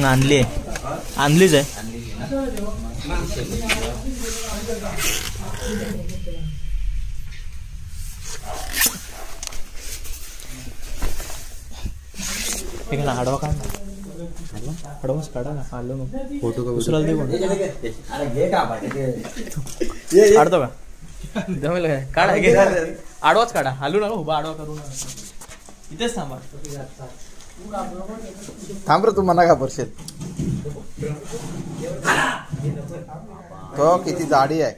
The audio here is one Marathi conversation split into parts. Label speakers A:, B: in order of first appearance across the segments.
A: आणली आणलीच आहे. आडवा काढ आडवाच काढा ना. आलो ना फोटो दुसऱ्याला दे काढतो का जमेल काय. काढा आडवाच काढा. हालू नका उभा आडवा करू नका. इथेच थांबा.
B: थांब रे तू मना का परशेल. तो किती जाडी आहे.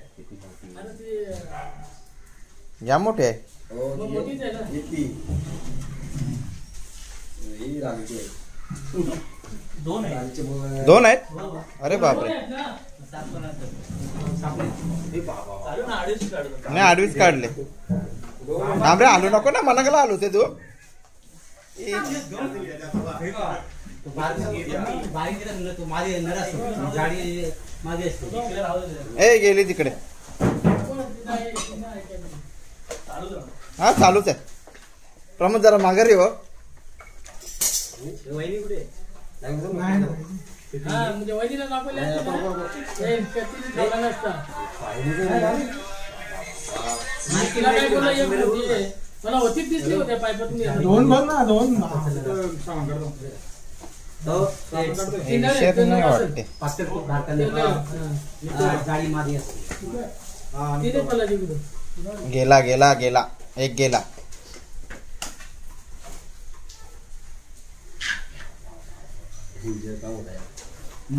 B: या मोठे आहे. दोन आहेत. अरे बापरे. नाही आडवीच काढले. थांब रे आलू नको ना. मना गेला आलू ते तू. ए गेली तिकडे. हा चालूच आहे. प्रमोद जरा माघारी हो.
C: मला होती दिसली होत्या पायपातून.
D: दोन बघ ना. दोन
B: वाटते. गेला गेला गेला. एक गेला.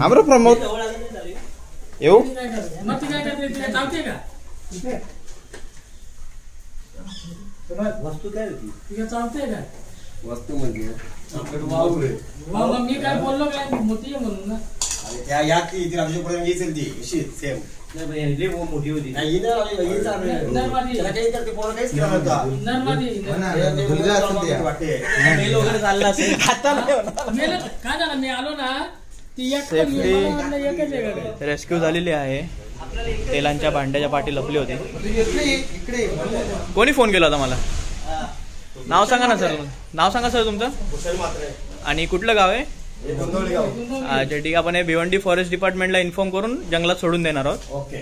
B: आमर प्रमोद येऊ.
C: मग ती काय करते. तिला चावते का.
E: वस्तू काय होती.
C: तिला चावते का.
E: वस्तू म्हणजे
C: मी काय बोललो काय मोठी आहे म्हणून ना.
E: अरे त्या या ती राजूपर्यंत येईल ती अशी सेम मोठी होती.
C: काय झालं मी आलो ना. ती
A: रेस्क्यू झालेली आहे. तेलांच्या भांड्याच्या पाठी लपली होती. कोणी फोन केला होता मला. नाव सांगा ना सर. नाव सांगा सर तुमचं. आणि कुठलं गाव आहे. अच्छा ठीक आहे. आपण हे भिवंडी फॉरेस्ट डिपार्टमेंटला इन्फॉर्म करून जंगलात सोडून देणार आहोत.
E: ओके.